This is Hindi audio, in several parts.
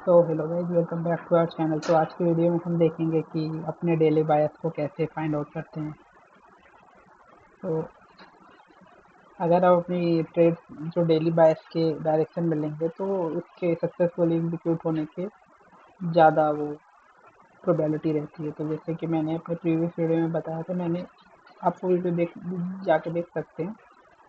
तो hello guys, welcome back to our channel. तो आज की वीडियो में हम देखेंगे कि अपने डेली बायस को कैसे फाइंड आउट करते हैं। तो अगर आप अपनी ट्रेड जो डेली बायस के डायरेक्शन में लेंगे तो उसके सक्सेसफुली एग्जीक्यूट होने के ज़्यादा वो प्रोबेबिलिटी रहती है। तो जैसे कि मैंने अपने प्रीवियस वीडियो में बताया था, मैंने आपको वीडियो जाके देख सकते हैं।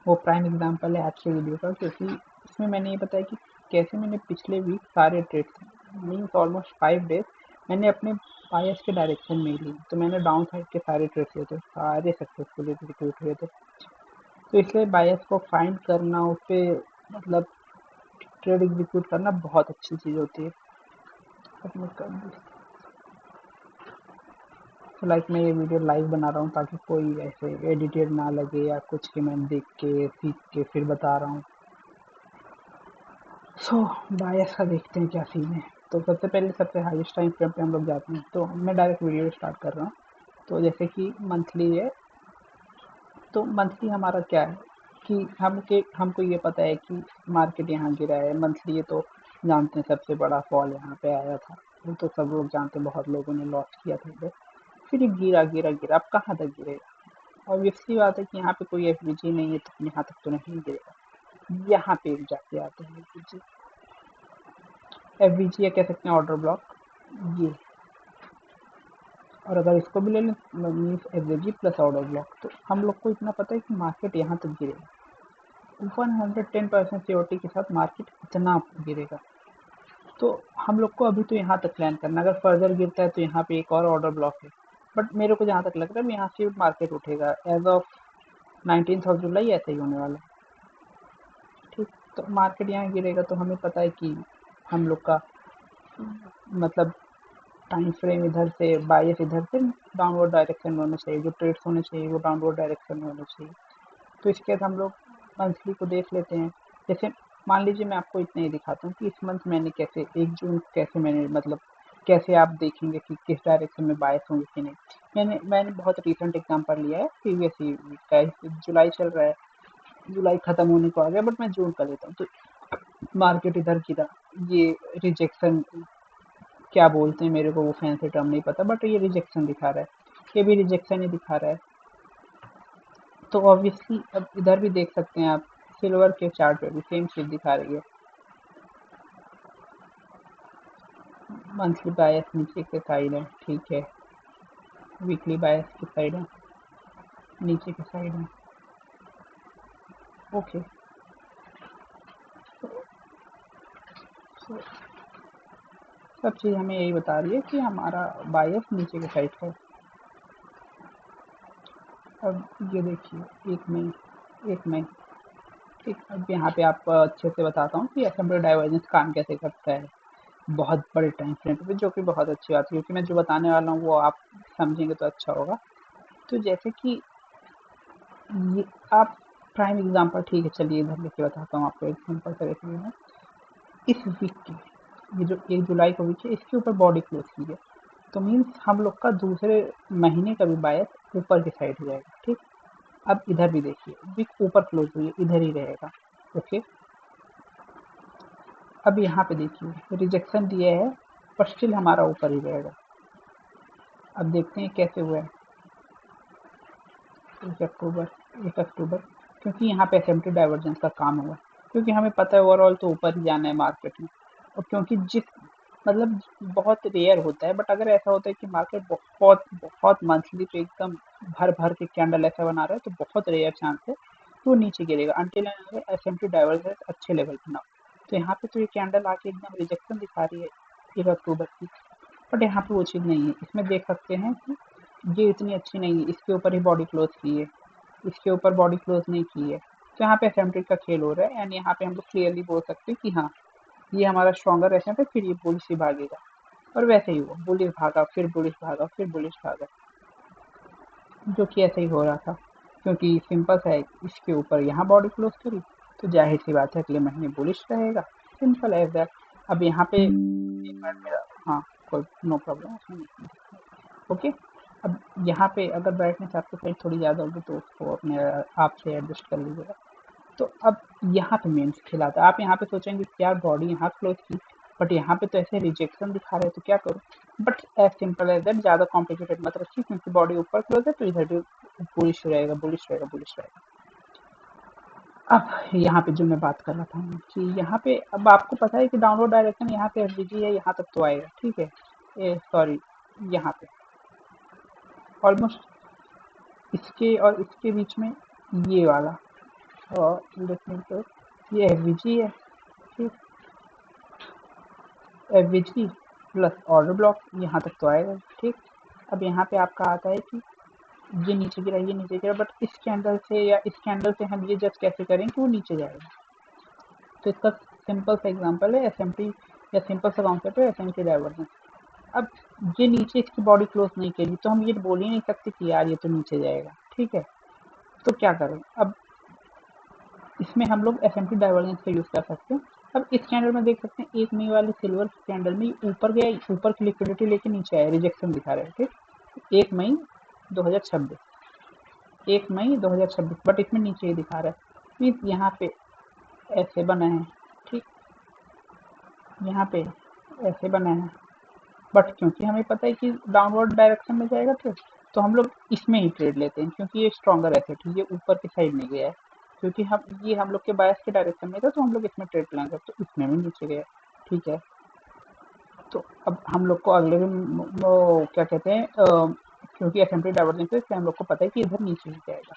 वो प्राइम एग्जांपल है आज के वीडियो का, क्योंकि इसमें मैंने ये बताया कि कैसे मैंने पिछले वीक सारे ट्रेड्स मीन्स ऑलमोस्ट 5 डेज मैंने अपने बायस के डायरेक्शन में ही ली। तो मैंने डाउन साइड के सारे ट्रेड्स लिए थे, सारे सक्सेसफुली एग्जीक्यूट हुए थे। तो इसलिए बायस को फाइंड करना, उस पर मतलब ट्रेड एग्जीक्यूट करना बहुत अच्छी चीज़ होती है। तो लाइक मैं ये वीडियो लाइव बना रहा हूँ ताकि कोई ऐसे एडिटेड ना लगे या कुछ कि मैं देख के सीख के फिर बता रहा हूँ। सो बायस का देखते हैं क्या सीन है। तो सबसे पहले सबसे हाईएस्ट टाइम फ्रेम पे हम लोग जाते हैं। तो मैं डायरेक्ट वीडियो स्टार्ट कर रहा हूँ। तो जैसे कि मंथली है, तो मंथली हमारा क्या है कि हमको ये पता है कि मार्केट यहाँ गिरा है। मंथली ये तो जानते हैं, सबसे बड़ा फॉल यहाँ पे आया था, वो तो सब लोग जानते हैं, बहुत लोगों ने लॉस किया था इधर। फिर ये गिरा गिरा गिरा, अब कहाँ तक गिरेगा। ऑब्वियसली बात है कि यहाँ पे कोई एफवीजी नहीं है, तो यहाँ तक तो नहीं गिरेगा। यहाँ पे जाके आते हैं एफवीजी, या कह सकते हैं ऑर्डर ब्लॉक, ये। और अगर इसको भी ले लें means FVG plus order block, तो हम लोग को इतना पता है कि मार्केट यहाँ तक गिरेगा। 110% सियोरिटी के साथ मार्केट इतना गिरेगा। तो हम लोग को अभी तो यहाँ तक प्लान करना है। अगर फर्दर गिरता है तो यहाँ पे एक और ऑर्डर ब्लॉक है, बट मेरे को जहाँ तक लग रहा है यहाँ से मार्केट उठेगा। एज ऑफ 19 जुलाई ऐसे ही होने वाला है। ठीक, तो मार्केट यहाँ गिरेगा तो हमें पता है कि हम लोग का मतलब टाइम फ्रेम इधर से, बायस इधर से डाउनवर्ड डायरेक्शन में होना चाहिए, जो ट्रेड्स होने चाहिए वो डाउनवर्ड डायरेक्शन में होना चाहिए। तो इसके बाद हम लोग मंथली को देख लेते हैं। जैसे मान लीजिए मैं आपको इतना ही दिखाता हूँ कि इस मंथ मैंने कैसे 1 जून कैसे मैंने मतलब कैसे आप देखेंगे कि किस डायरेक्शन में बायस होंगे कि नहीं। मैंने बहुत रिसेंट एग्जांपल लिया है, प्रीवियस वीक का। जुलाई चल रहा है, जुलाई खत्म होने को आ गया, बट मैं जून का लेता हूँ। तो मार्केट इधर गिरा, ये रिजेक्शन क्या बोलते हैं, मेरे को वो फैंसी टर्म नहीं पता, बट ये रिजेक्शन दिखा रहा है, ये भी रिजेक्शन ही दिखा रहा है। तो ऑब्वियसली अब इधर भी देख सकते हैं आप, सिल्वर के चार्ट पे भी सेम चीज दिखा रही है। मंथली बायस नीचे के साइड है, ठीक है। वीकली बायस की साइड है, नीचे के साइड है, ओके। सब चीज़ हमें यही बता रही है कि हमारा बायस नीचे के साइड है। अब ये देखिए 1 मई, ठीक। अब यहाँ पे आपको अच्छे से बताता हूँ कि एसिम्पटोटिक डाइवर्जेंस काम कैसे करता है बहुत बड़े टाइम फ्रेम पे, जो कि बहुत अच्छी बात है, क्योंकि मैं जो बताने वाला हूँ वो आप समझेंगे तो अच्छा होगा। तो जैसे कि ये आप प्राइम एग्जांपल, ठीक है, चलिए इधर लेके बताता हूँ आपको एक सिंपल सा। देखिए मैं इस वीक की, ये जो 1 जुलाई को वीक है, इसके ऊपर बॉडी क्लोज की है। तो मीन्स हम लोग का दूसरे महीने का भी बायस ऊपर की साइड हो जाएगा, ठीक। अब इधर भी देखिए, वीक ऊपर क्लोज हुई है, इधर ही रहेगा, ओके। अब यहाँ पे देखिए रिजेक्शन दिया है, पर स्टिल हमारा ऊपर ही रहेगा। अब देखते हैं कैसे हुआ है। 1 अक्टूबर, क्योंकि यहाँ पे एसिम्पटोटिक डाइवर्जेंस का काम हुआ, क्योंकि हमें पता है ओवरऑल तो ऊपर ही जाना है मार्केट में। और क्योंकि जिस मतलब बहुत रेयर होता है, बट अगर ऐसा होता है कि मार्केट बहुत बहुत मंथली पे एकदम भर भर के कैंडल ऐसा बना रहा है, तो बहुत रेयर चांस है तो वो नीचे गिरेगा अनटिल एसिम्पटोटिक डाइवर्जेंस अच्छे लेवल पे ना हो। तो यहाँ पे तो ये कैंडल आके एकदम रिजेक्शन दिखा रही है 1 अक्टूबर की, बट यहाँ पे वो चीज़ नहीं है। इसमें देख सकते हैं कि ये इतनी अच्छी नहीं है, इसके ऊपर ही बॉडी क्लोज की है, इसके ऊपर बॉडी क्लोज नहीं की है। तो यहाँ पे एसिम्पटोटिक का खेल हो रहा है, एंड यहाँ पे हम लोग क्लियरली बोल सकते हैं कि हाँ, ये हमारा स्ट्रॉन्गर रहने पे फिर ये बुलिश ही भागेगा। और वैसे ही हुआ, बुलिश भागा, फिर बुलिश भागा, फिर बुलिश भागा, जो कि ऐसे ही हो रहा था। क्योंकि सिंपल सा है, इसके ऊपर यहाँ बॉडी क्लोज करी, तो जाहिर सी बात है अगले महीने बुलिश रहेगा, सिंपल एज दैट। अब यहाँ पे एक मिनट मेरा, हाँ कोई नो प्रॉब्लम उसमें, ओके। अब यहाँ पे अगर ब्राइटनेस आपकी साइड थोड़ी ज़्यादा होगी तो उसको अपने आप से एडजस्ट कर लीजिएगा। तो अब यहाँ पे मेन खेल आता है। आप यहाँ पे सोचेंगे कि यार बॉडी यहाँ क्लोज की, बट यहाँ पे तो ऐसे रिजेक्शन दिखा रहे हैं, तो क्या करूँ? But as simple as that, ज़्यादा कॉम्प्लिकेटेड मत रखिए, क्योंकि बॉडी ऊपर क्लोज है तो इधर भी बुलिश रहेगा, बुलिश रहेगा, बुलिश रहेगा। अब यहाँ पे जो मैं बात कर रहा था कि यहाँ पे अब आपको पता है कि डाउनवर्ड डायरेक्शन यहाँ पे एफबीजी है, यहाँ तक तो आएगा, ठीक है। सॉरी, यहाँ पे ऑलमोस्ट इसके और इसके बीच में ये वाला, और देखने तो ये एफबीजी है, ठीक। एफबीजी प्लस ऑर्डर ब्लॉक यहाँ तक तो आएगा, ठीक। अब यहाँ पे आपका आता है कि ये नीचे गिरा, ये नीचे गिरा, बट इस कैंडल से या इस कैंडल से हम ये जज कैसे करें कि वो नीचे जाएगा? तो इसका सिंपल सा एग्जांपल है एसएमटी, या सिंपल सा कॉन्सेप्ट है एसएमटी डाइवर्जेंस। अब ये नीचे इसकी बॉडी क्लोज नहीं करी, तो हम ये बोल ही नहीं सकते कि यार ये तो नीचे जाएगा, ठीक है। तो क्या करें? अब इसमें हम लोग एसएमटी डाइवर्जेंस का यूज कर सकते हैं। अब इस कैंडल में देख सकते हैं, एक मई वाले सिल्वर कैंडल में ऊपर गया, ऊपर की लिक्विडिटी लेके नीचे आया, रिजेक्शन दिखा रहा है, ठीक। 1 मई 2026, 1 मई 2026, बट इसमें नीचे ही दिखा रहा है। मीन्स यहाँ पे ऐसे बना है, ठीक, यहाँ पे ऐसे बना है, बट क्योंकि हमें पता है कि डाउनवर्ड डायरेक्शन में जाएगा ट्रेड, तो हम लोग इसमें ही ट्रेड लेते हैं, क्योंकि ये स्ट्रॉन्गर एसेट है, ये ऊपर की साइड में गया है, क्योंकि हम लोग के बायस के डायरेक्शन में था, तो हम लोग इसमें ट्रेड लेंगे, तो इसमें भी नीचे गया, ठीक है। तो अब हम लोग को अगले दिन वो क्या कहते हैं, क्योंकि एसएमटी डाइवर्जेंस है, इसलिए हम लोग को पता है कि इधर नीचे ही जाएगा,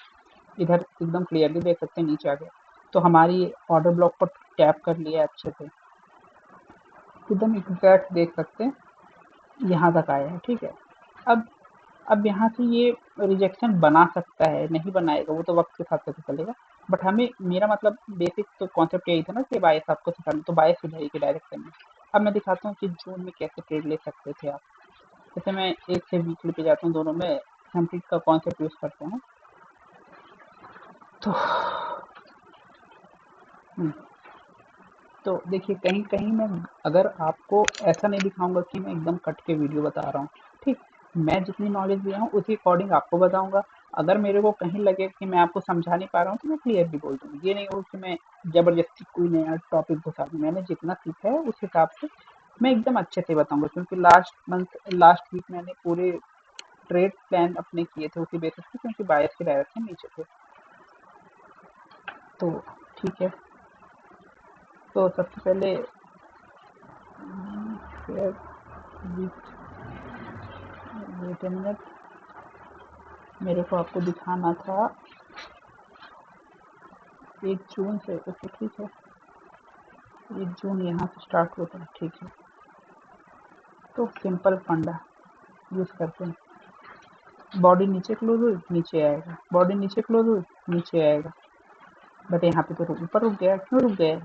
इधर एकदम क्लियरली देख सकते हैं नीचे आ गया, तो हमारी ऑर्डर ब्लॉक पर टैप कर लिया अच्छे से, एकदम एग्जैक्ट देख सकते हैं यहाँ तक आया है, ठीक है। अब यहाँ से ये रिजेक्शन बना सकता है, नहीं बनाएगा वो तो वक्त के साथ पता चलेगा, बट हमें, मेरा मतलब बेसिक तो कॉन्सेप्ट यही था ना कि बायस आपको सिखाना, तो बायस इधर ही के डायरेक्शन में। अब मैं दिखाता हूँ कि जून में कैसे ट्रेड ले सकते थे आप। जैसे मैं एक से वीकली पे जाता हूँ, दोनों में सैम्पलिंग का कॉन्सेप्ट यूज करते हैं, तो तो देखिए, कहीं कहीं मैं, अगर आपको ऐसा नहीं दिखाऊंगा कि मैं एकदम कट के वीडियो बता रहा हूँ, ठीक। मैं जितनी नॉलेज दिया हूँ उसी अकॉर्डिंग आपको बताऊंगा। अगर मेरे को कहीं लगे कि मैं आपको समझा नहीं पा रहा हूँ, तो मैं क्लियरली बोल दूँ, ये नहीं हो कि मैं जबरदस्ती कोई नया टॉपिक घुसा दूँ। मैंने जितना सीखा है उस हिसाब से मैं एकदम अच्छे से बताऊंगा, क्योंकि लास्ट वीक मैंने पूरे ट्रेड प्लान अपने किए थे उसी बेसिस पे, क्योंकि बायस के डायरेक्शन नीचे थे। तो ठीक है, तो सबसे पहले वेट अ मिनट, मेरे को आपको दिखाना था 1 जून से, ओके ठीक है, 1 जून यहाँ से स्टार्ट होता है, ठीक है। तो सिंपल फंडा यूज करते हैं, बॉडी नीचे क्लोज हुई नीचे आएगा, बॉडी नीचे क्लोज हुई नीचे आएगा, बट यहाँ पे तो ऊपर रुक गया, क्यों रुक गया?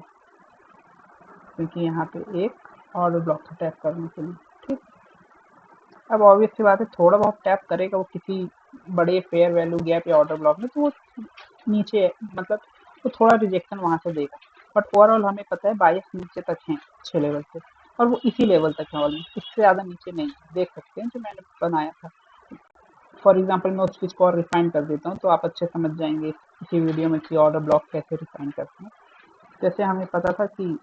क्योंकि यहाँ पे एक और ब्लॉक था टैप करने के लिए, ठीक। अब ऑब्वियस सी बात है, थोड़ा बहुत टैप करेगा वो किसी बड़े फेयर वैल्यू गैप या ऑर्डर ब्लॉक में, तो वो नीचे, मतलब वो थोड़ा रिजेक्शन वहां से देगा, बट ओवरऑल हमें पता है बायस नीचे तक है 6 लेवल से, और वो इसी लेवल तक है ऑलमोस्ट, इससे ज़्यादा नीचे नहीं। देख सकते हैं जो मैंने बनाया था, फॉर एग्जाम्पल मैं उस चीज़ को और रिफाइन कर देता हूँ, तो आप अच्छे समझ जाएंगे इसी वीडियो में कि ऑर्डर ब्लॉक कैसे रिफाइन करते हैं। जैसे हमें पता था कि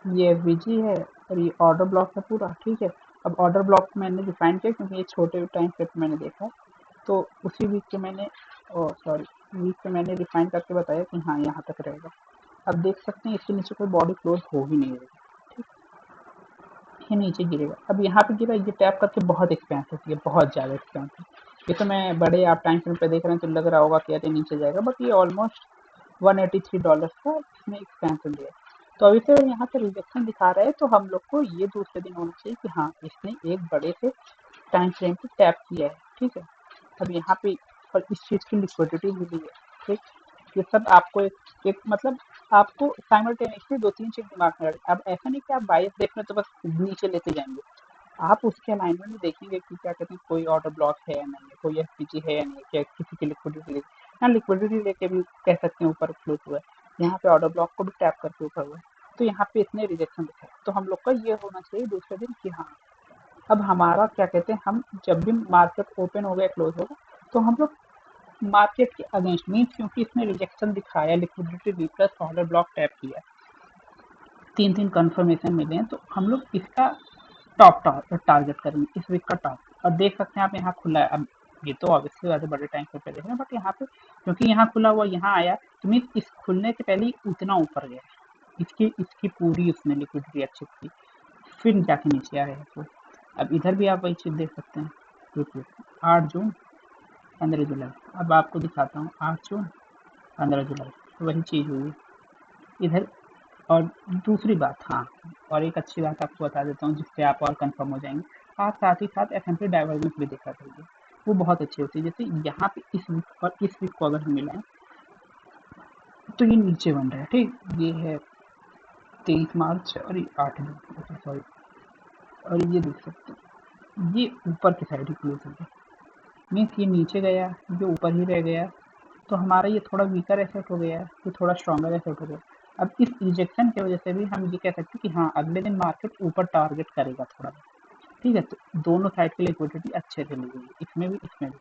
ये एफबीजी है और ये ऑर्डर ब्लॉक है पूरा, ठीक है। अब ऑर्डर ब्लॉक मैंने डिफाइन किया क्योंकि ये छोटे टाइम फ्रेम पे मैंने देखा, तो उसी वीक के मैंने, वीक पे मैंने डिफाइन करके बताया कि हाँ यहाँ तक रहेगा। अब देख सकते हैं इसके नीचे कोई बॉडी क्लोज हो ही नहीं रही, ठीक, ये नीचे गिरेगा। अब यहाँ पे गिरा, ये टैप करके बहुत एक्सपेंसिव, ये बहुत ज़्यादा एक्सपेंसिव, ये तो मैं बड़े आप टाइम फ्रेम पे देख रहे हैं तो लग रहा होगा कि अरे नीचे जाएगा, बट ये ऑलमोस्ट $183 का इसमें एक्सपेंसिव दिया। तो अभी से यहाँ पे रिजेक्शन दिखा रहा है, तो हम लोग को ये दूसरे दिन होना चाहिए कि हाँ इसने एक बड़े से टाइम फ्रेम पे टैप किया है, ठीक है। अब यहाँ पे और इस चीज़ की लिक्विडिटी मिली है, ठीक। ये सब आपको एक मतलब आपको साइमल्टेनियसली 2-3 चीज़ दिमाग में रखें। अब ऐसा नहीं कि आप बायस देख रहे हैं तो बस नीचे लेते जाएंगे, आप उसके अलाइनमेंट में देखेंगे कि क्या कहते हैं कोई ऑर्डर ब्लॉक है या नहीं है, कोई एफपीजी है या नहीं है, क्या किसी की लिक्विडिटी ले, हाँ लिक्विडिटी लेके भी कह सकते हैं ऊपर क्लोज हुआ है। यहाँ पे ऑर्डर ब्लॉक को भी टैप करके ऊपर हुआ है, तो यहाँ पे इतने रिजेक्शन दिखा है, तो हम लोग का ये होना चाहिए दूसरे दिन कि हाँ अब हमारा क्या कहते हैं, हम जब भी मार्केट ओपन हो गया क्लोज होगा, तो हम लोग मार्केट के अगेंस्ट मीन्स, क्योंकि इसने रिजेक्शन दिखाया, लिक्विडिटी रिप्लस ऑर्डर ब्लॉक टैप किया, 3 कंफर्मेशन मिले हैं, तो हम लोग इसका टॉप टारगेट करेंगे, इस वीक का टॉप। और देख सकते हैं आप यहाँ खुला है, अब ये तो ऑब्वियसली ज़्यादा बड़े टाइम पे देख रहे हैं, बट यहाँ पे क्योंकि यहाँ खुला हुआ यहाँ आया, तो मीन्स इस खुलने से पहले ही उतना ऊपर गया, इसकी इसकी पूरी उसने लिक्विडिटी अच्छी की, फिर जाके नीचे आया है तो अब इधर भी आप वही चीज़ देख सकते हैं। रुकिए, 8 जून, 15 जुलाई, अब आपको दिखाता हूँ, 8 जून, 15 जुलाई, वही चीज़ हुई इधर। और दूसरी बात, हाँ, और एक अच्छी बात आपको बता देता हूँ जिससे आप और कंफर्म हो जाएंगे, आप साथ ही साथ एफ डाइवर्जेंस भी देखा करिए, वो बहुत अच्छी होती है। जैसे यहाँ पे इस वीक और इस वीक को अगर हम मिलाएं तो ये नीचे बन रहा है, ठीक, ये है 23 मार्च और ये 8 जून, सॉरी, और ये देख सकते हैं ये ऊपर की साइड ही क्लोज हो गया, मीन्स ये नीचे गया, ये ऊपर ही रह गया, तो हमारा ये थोड़ा वीकर एसेट हो गया, ये थोड़ा स्ट्रॉन्गर एसेट हो गया। अब इस रिजेक्शन की वजह से भी हम ये कह सकते हैं कि हाँ, अगले दिन मार्केट ऊपर टारगेट करेगा थोड़ा, ठीक है। तो दोनों साइड की लिक्विडिटी अच्छे से ली गई, इसमें भी इसमें भी।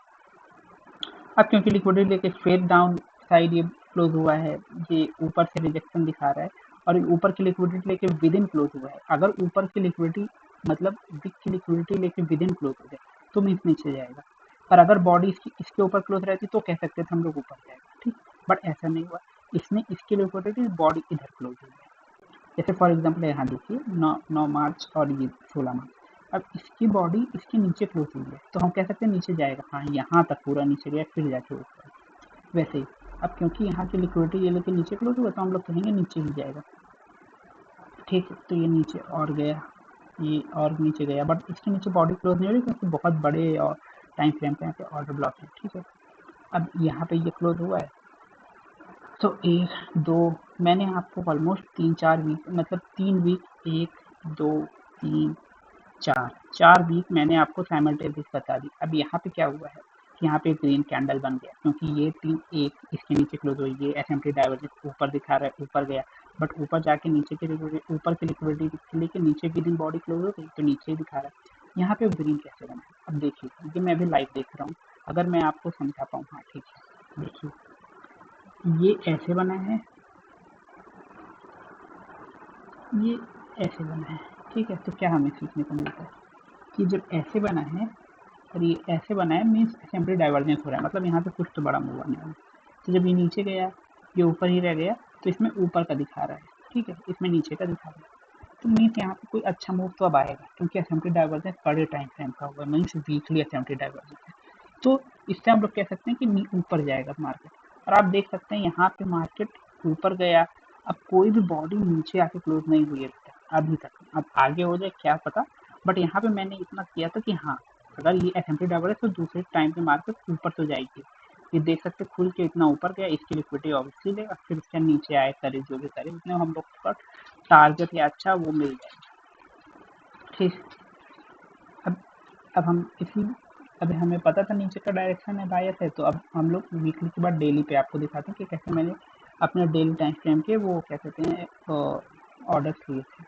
अब क्योंकि लिक्विडिटी लेके फेड डाउन साइड ये क्लोज हुआ है, ये ऊपर से रिजेक्शन दिखा रहा है, और ऊपर की लिक्विडिटी लेके विद इन क्लोज हुआ है। अगर ऊपर की लिक्विडिटी मतलब वीक की लिक्विडिटी लेके विद इन क्लोज हो जाए तो मीन्स नीचे जाएगा, पर अगर बॉडी इसके ऊपर क्लोज रहती तो कह सकते थे हम लोग ऊपर जाएगा, ठीक, बट ऐसा नहीं हुआ, इसने इसकी लिक्विडिटी बॉडी इधर क्लोज हो गई। जैसे फॉर एग्जाम्पल यहाँ देखिए, 9 मार्च और ये 16 मार्च, अब इसकी बॉडी इसके नीचे क्लोज हुई है, तो हम कह सकते हैं नीचे जाएगा, हाँ, यहाँ तक पूरा नीचे गया, फिर जाके ऊपर, वैसे ही। अब क्योंकि यहाँ की लिक्विडिटी ये लेके नीचे क्लोज हुआ, तो हम लोग कहेंगे नीचे ही जाएगा, ठीक है। तो ये नीचे और गया, ये और नीचे गया, बट इसके नीचे बॉडी क्लोज नहीं हो रही क्योंकि बहुत बड़े और टाइम फ्रेम पे यहाँ पे ऑर्डर ब्लॉक है, ठीक है। अब यहाँ पे ये क्लोज हुआ है, तो 1 2 मैंने आपको ऑलमोस्ट 3 4 वीक, मतलब 3 वीक, 1 2 3 4 वीक मैंने आपको साइमल्टेनियस बता दी। अब यहाँ पे क्या हुआ है कि यहाँ पे ग्रीन कैंडल बन गया, क्योंकि ये तीन एक इसके नीचे क्लोज हुई, ये एसएमटी डाइवर्जेंस ऊपर दिखा रहा है, ऊपर गया, बट ऊपर जाके नीचे की ऊपर की लिक्विडिटी लेके नीचे की दिन बॉडी क्लोज हो गई, तो नीचे ही दिखा रहा है। यहाँ पे ग्रीन कैसे बना है, अब देखिए, ये मैं भी लाइव देख रहा हूँ, अगर मैं आपको समझा पाऊँ, हाँ ठीक है, देखिए ये ऐसे बना है, ये ऐसे बना है, ठीक है। तो क्या हमें सीखने को मिलता है कि जब ऐसे बना है और ये ऐसे बना है, मीन्स असेंबली डाइवर्जेंस हो रहा है, मतलब यहाँ पे कुछ तो बड़ा मूव आने वाला है। तो जब ये नीचे गया, ये ऊपर ही रह गया, तो इसमें ऊपर का दिखा रहा है, ठीक है, इसमें नीचे का दिखा रहा है, तो मीन्स यहाँ पे कोई अच्छा मूव तो अब आएगा, क्योंकि असेंबली डाइवर्जेंस बड़े टाइम फ्रेम का हुआ है, मीन्स वीकली असेंबली डाइवर्जेंस है, तो इससे हम लोग कह सकते हैं कि ऊपर जाएगा मार्केट। और आप देख सकते हैं यहाँ पे मार्केट ऊपर गया, अब कोई भी बॉडी नीचे आके क्लोज नहीं हुई है अभी तक, अब आगे हो जाए क्या पता, बट यहाँ पे मैंने इतना किया था कि हाँ, अगर ये एसएमटी डाबर है तो दूसरे टाइम पे मार्केट ऊपर तो जाएगी। ये देख सकते खुल के इतना ऊपर गया, इसकी लिक्विडिटी ऑब्वियसली लेगा, फिर इसके नीचे आए करे जो भी करे, उसमें हम लोग का टारगेट या अच्छा वो मिल जाएगा, ठीक। अब अब हम इसी अभी हमें पता था नीचे का डायरेक्शन है बायस है, तो अब हम लोग वीकली के बाद डेली पे आपको दिखाते हैं कि कैसे मैंने अपने डेली टाइम फ्रेम के वो क्या कहते हैं ऑर्डर्स लिए थे,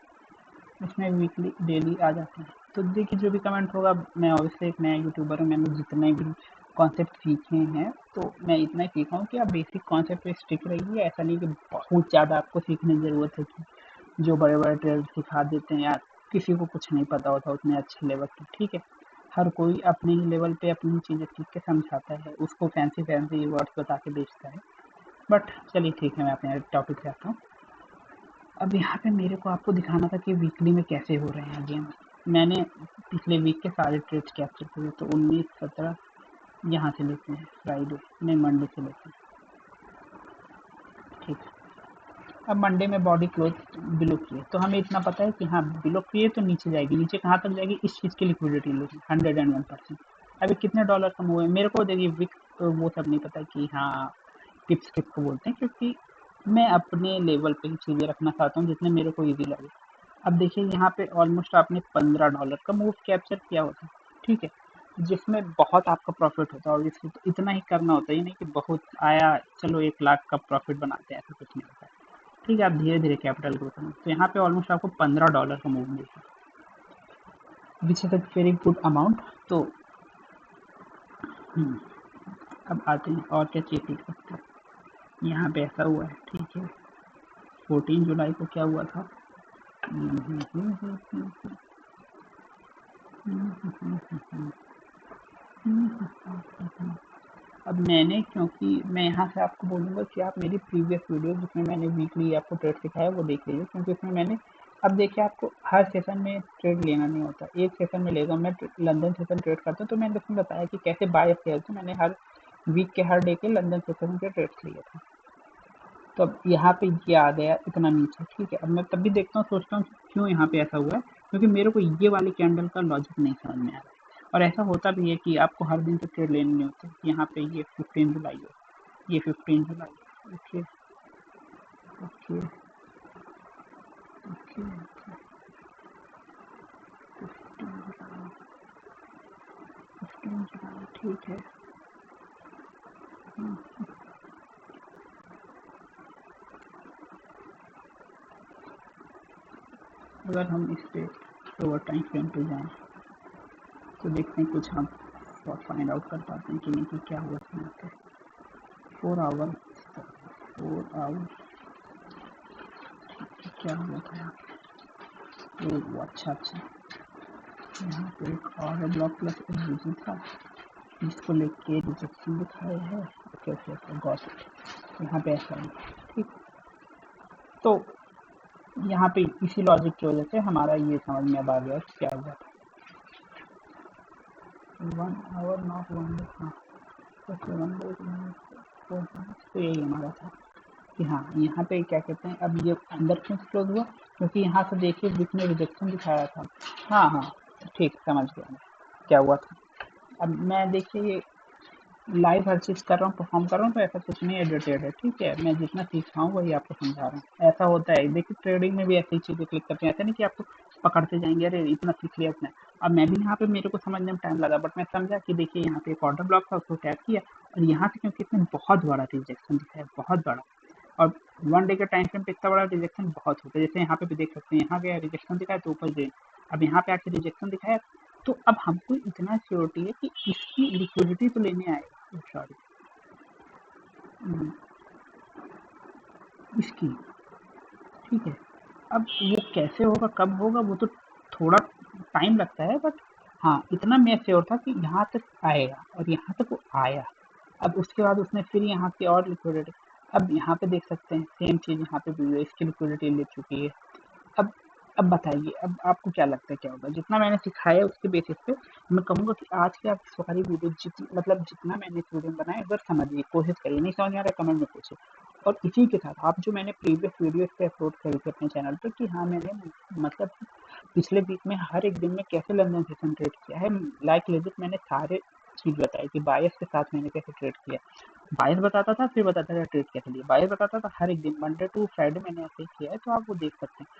उसमें वीकली डेली आ जाते हैं। तो देखिए जो भी कमेंट होगा, मैं ऑब्वियसली एक नया यूट्यूबर हूँ, मैंने जितने भी कॉन्सेप्ट सीखे हैं तो मैं इतना ही सीखा हूँ कि आप बेसिक कॉन्सेप्ट पे स्टिक रहिए, ऐसा नहीं कि बहुत ज़्यादा आपको सीखने की ज़रूरत है कि जो बड़े बड़े ट्रेडर सिखा देते हैं यार, किसी को कुछ नहीं पता होता उतने अच्छे लेवल पे, ठीक है। हर कोई अपने ही लेवल पे अपनी चीज़ें सीख के समझाता है, उसको फैंसी फैंसी वर्ड्स बता के बेचता है, बट चलिए ठीक है, मैं अपने टॉपिक पे आता हूँ। अब यहाँ पे मेरे को आपको दिखाना था कि वीकली में कैसे हो रहे हैं गेम। मैंने पिछले वीक के सारे ट्रेड्स कैप्चर किए, तो 19 17 यहाँ से लेते हैं, फ्राइडे नहीं मंडे से लेते हैं, ठीक है। अब मंडे में बॉडी क्लोज बिलो की है, तो हमें इतना पता है कि हाँ बिलो की है तो नीचे जाएगी, नीचे कहाँ तक जाएगी, इस चीज़ की लिक्विडिटी लेगी 101%। अभी कितने डॉलर कम हुए मेरे को देखिए, विक वो सब नहीं पता कि हाँ टिप्स किस को बोलते हैं, क्योंकि मैं अपने लेवल पे ही चीज़ें रखना चाहता हूँ जितने मेरे को ईजी लगे। अब देखिए यहाँ पे ऑलमोस्ट आपने $15 का मूव कैप्चर किया होता है, ठीक है, जिसमें बहुत आपका प्रॉफिट होता है, और इसको तो इतना ही करना होता है, ये नहीं कि बहुत आया चलो 1 लाख का प्रॉफिट बनाते हैं, ऐसा कुछ नहीं होता है, ठीक है। आप धीरे धीरे कैपिटल ग्रो करें, तो यहाँ पे ऑलमोस्ट आपको $15 का मूव मिलता है, which is a very good amount. तो अब आते हैं और क्या चेक कर सकते हैं। यहाँ पे ऐसा हुआ है, ठीक है। 14 जुलाई को क्या हुआ था? हम्म, हम्म, हम्म, हम्म, हम्म, हम्म, हम्म, हम्म, अब मैंने, क्योंकि मैं यहाँ से आपको बोलूँगा कि आप मेरी प्रीवियस वीडियो जिसमें मैंने वीकली आपको ट्रेड सिखाया वो देख लीजिए, क्योंकि उसमें मैंने, अब देखिए आपको हर सेशन में ट्रेड लेना नहीं होता, एक सेशन में लेगा। मैं लंदन सेशन ट्रेड करता हूँ तो मैंने उसमें बताया कि कैसे बाय सेल से मैंने हर वीक के हर डे के लंदन सेशन के ट्रेड्स लिए थे। तो अब यहाँ पे ये आ गया इतना नीचे, ठीक है। अब मैं तब भी देखता हूँ, सोचता हूँ क्यों यहाँ पे ऐसा हुआ है, क्योंकि मेरे को ये वाली कैंडल का लॉजिक नहीं समझ में आ रहा है। और ऐसा होता भी है कि आपको हर दिन तो ट्रेड लेने नहीं होते। यहाँ पे ये 15 जुलाई है, ये 15 जुलाई, ओके ओके ओके, 15 जुलाई, ठीक है। अगर हम इस पे ओवर टाइम फ्रेम पे जाएं तो देखते हैं कुछ हम फाइंड आउट कर पाते हैं कि नहीं, कि क्या हुआ था यहाँ पे। 4 आवर, 4 आवर क्या हुआ था यहाँ पे? ओह अच्छा अच्छा, यहाँ पे एक ऑर्डर ब्लॉक प्लस एलजीजी था जिसको लेके रिजेक्शन दिखाया है। Okay okay okay, got it. यहाँ पे ऐसा है, ठीक। तो यहाँ पे इसी लॉजिक की वजह से हमारा ये समझ में अब आ गया कि क्या हुआ था। 1 आवर नॉट 1 डे, हाँ ओके, 1 डे, तो यही हमारा था कि हाँ यहाँ पे क्या कहते हैं। अब ये अंदर क्यों क्लोज हुआ, क्योंकि यहाँ से देखिए बीच में रिजेक्शन दिखाया था। हाँ हाँ, ठीक, समझ गया मैं क्या हुआ था। अब मैं देखिए ये लाइव हर चीज़ कर रहा हूँ, परफॉर्म कर रहा हूँ, तो ऐसा कुछ नहीं एडिटेड है, ठीक है। मैं जितना सीख रहा हूँ वही आपको समझा रहा हूँ। ऐसा होता है, देखिए ट्रेडिंग में भी ऐसी चीज़ें क्लिक करते हैं, ऐसा नहीं कि आपको पकड़ते जाएंगे, अरे इतना सीख लिया इतना। अब मैं भी यहाँ पे, मेरे को समझने में टाइम लगा, बट मैं समझा कि देखिए यहाँ पे एक ऑर्डर ब्लॉक था, उसको टैप किया, और यहाँ से क्योंकि इसने बहुत बड़ा रिजेक्शन दिखाया, बहुत बड़ा, और 1 डे के टाइम फ्रेम पे इतना बड़ा रिजेक्शन बहुत होता है। जैसे यहाँ पे भी देख सकते हैं, यहाँ गया रिजेक्शन दिखाया तो ऊपर गए, अब यहाँ पे आके रिजेक्शन दिखाया। तो अब हमको इतना श्योरिटी है कि इसकी लिक्विडिटी तो लेने आएगा, सॉरी इसकी, ठीक है। अब वो कैसे होगा, कब होगा, वो तो थोड़ा टाइम लगता है, बट हाँ इतना मैं श्योर था कि यहाँ तक आएगा, और यहाँ तक वो आया। अब उसके बाद उसने फिर यहाँ की और लिक्विडिटी, अब यहाँ पे देख सकते हैं सेम चीज़ यहाँ पे भी है, इसकी लिक्विडिटी ले चुकी है। अब अब बताइए, अब आपको क्या लगता है क्या होगा? जितना मैंने सिखाया उसके बेसिस पे मैं कहूँगा कि आज की आप सारी वीडियो जितनी, मतलब जितना मैंने इस वीडियो में बनाया, एक बार समझिए, कोशिश करिए। नहीं समझ में आ रहा कमेंट में पूछिए। और इसी के साथ आप जो मैंने प्रीवियस वीडियो पे अपलोड करी थी अपने चैनल पे, कि हाँ मैंने मतलब पिछले वीक में हर एक दिन में कैसे लंदन सेशन ट्रेड किया है, लाइक लेजिट मैंने सारे चीज़ बताई कि बायस के साथ मैंने कैसे ट्रेड किया। बायस बताता था, फिर बताता था ट्रेड कैसे लिया, बायस बताता था हर एक दिन, मंडे टू फ्राइडे मैंने ऐसे ही किया है, तो आप वो देख सकते हैं।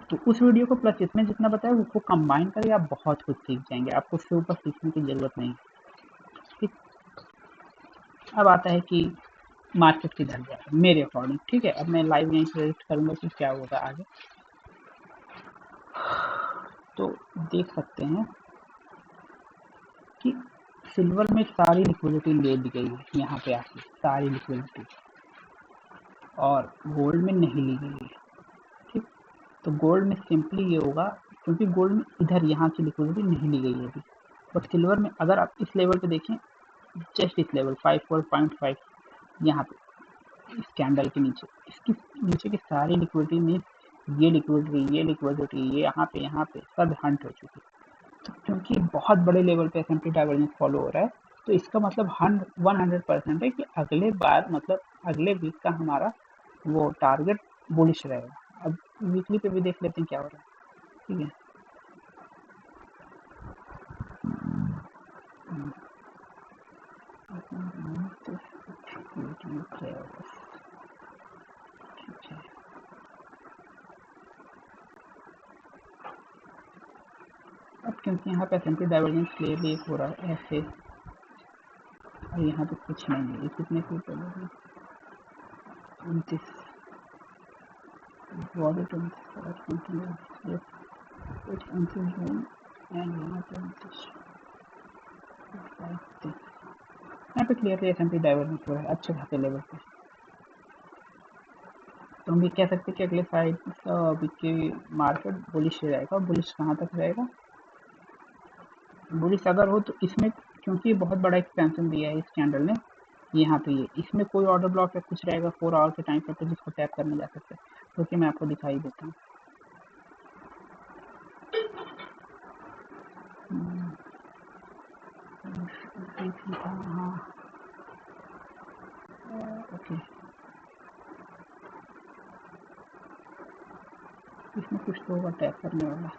तो उस वीडियो को प्लस इसमें जितना बताया उसको कंबाइन करके आप बहुत कुछ सीख जाएंगे, आपको उसके ऊपर सीखने की ज़रूरत नहीं। ठीक, अब आता है कि मार्केट किधर जाएगा मेरे अकॉर्डिंग, ठीक है। अब मैं लाइव यहीं प्रेडिक्ट करूंगा कि क्या होगा आगे। तो देख सकते हैं कि सिल्वर में सारी लिक्विडिटी ले ली गई है यहाँ पे आके, सारी लिक्विडिटी, और गोल्ड में नहीं ली गई है, ठीक। तो गोल्ड में सिंपली ये होगा, क्योंकि गोल्ड में इधर यहाँ की लिक्विडिटी नहीं ली गई है अभी, बट सिल्वर में अगर आप इस लेवल पे देखें, जस्ट इस लेवल 54.5, यहाँ पे इस कैंडल के नीचे, इसकी नीचे की सारी लिक्विडिटी में, ये लिक्विडिटी, ये लिक्विडिटी, ये यहाँ पे सब हंट हो चुकी है। तो क्योंकि बहुत बड़े लेवल पे एस&पी डाइवर्जेंस फॉलो हो रहा है, तो इसका मतलब 100% है कि अगले बार, मतलब अगले वीक का हमारा वो टारगेट बुलिश रहेगा। अब वीकली पे भी देख लेते हैं क्या हो रहा है, ठीक है। ठीक है, अब क्योंकि यहाँ पे एस&पी डाइवर्जेंस क्लियरली हो रहा है ऐसे, और यहाँ पे कुछ नहीं है, ये कितने की पड़ेगी, 29 बॉडी 29 और 29, ये 29 जून, एंड यहाँ पे 29। यहाँ पे क्लियरली S&P डाइवर्जेंस हो रहा है अच्छे खासे लेवल पे। तो हम ये कह सकते हैं कि अगले 5 वीक के मार्केट बुलिश रहेगा। बुलिश कहाँ तक रहेगा? बुलिश अगर हो तो इसमें, क्योंकि ये बहुत बड़ा एक्सपेंशन दिया है इस कैंडल ने यहाँ पे, ये इसमें कोई ऑर्डर ब्लॉक या कुछ रहेगा 4 आवर के टाइम पे जिसको टैप करने जा सकते हैं, क्योंकि मैं आपको दिखाई देता हूँ। हाँ ओके, इसमें कुछ तो होगा टैप करने वाला।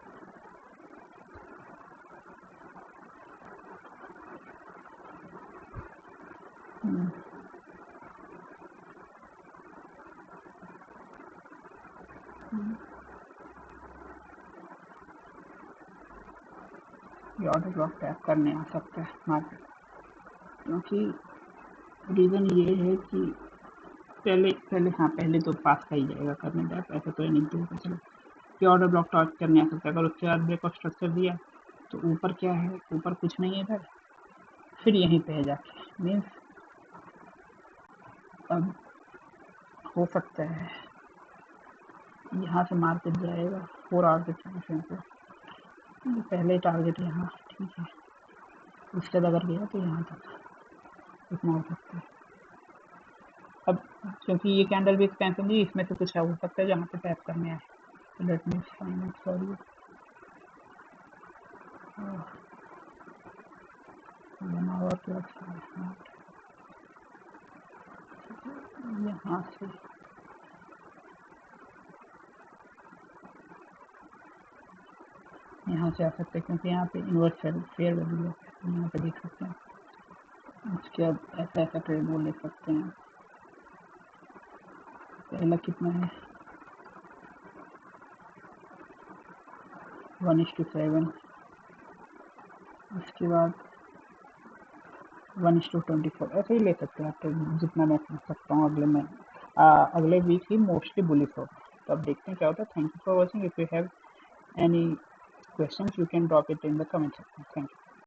ये ऑर्डर ब्लॉक टैप करने आ सकता है मार्केट, क्योंकि रीज़न ये है कि पहले पहले हाँ पहले तो पास का ही जाएगा करने टैप, ऐसा तो नहीं होगा। चलो ये ऑर्डर ब्लॉक टॉच करने आ सकता है। अगर उसके बाद ब्रेक ऑफ स्ट्रक्चर दिया तो ऊपर क्या है, ऊपर कुछ नहीं है इधर, फिर यहीं पे है जाके, मीन्स अब हो सकता है यहाँ से मार्केट जाएगा 4 आवर के टाइम पे। पहले टारगेट यहाँ ठीक है, उसके बाद अगर गया तो यहाँ तक इतना हो सकता है। अब क्योंकि ये कैंडल भी एक्सपेंशन दी, इसमें से कुछ हो सकता है जहाँ पे टैप करने आए। Let me find it for you. 1 hour plus यहाँ से आ सकते हैं, क्योंकि यहाँ पे इन्वर्स फेयर वैल्यू है, यहाँ पे देख सकते हैं। उसके बाद ऐसा ऐसा ट्रेड वो ले सकते हैं। पहला कितना है 1:7, उसके बाद 1:24, ऐसे ही ले सकते हैं आप ट्रेड, जितना मैं समझ सकता हूँ। अगले वीक ही मोस्टली बुलिश होगा, तो अब देखते हैं क्या होता है। Thank you for watching. If you have any questions you can drop it in the comment section. Thank you.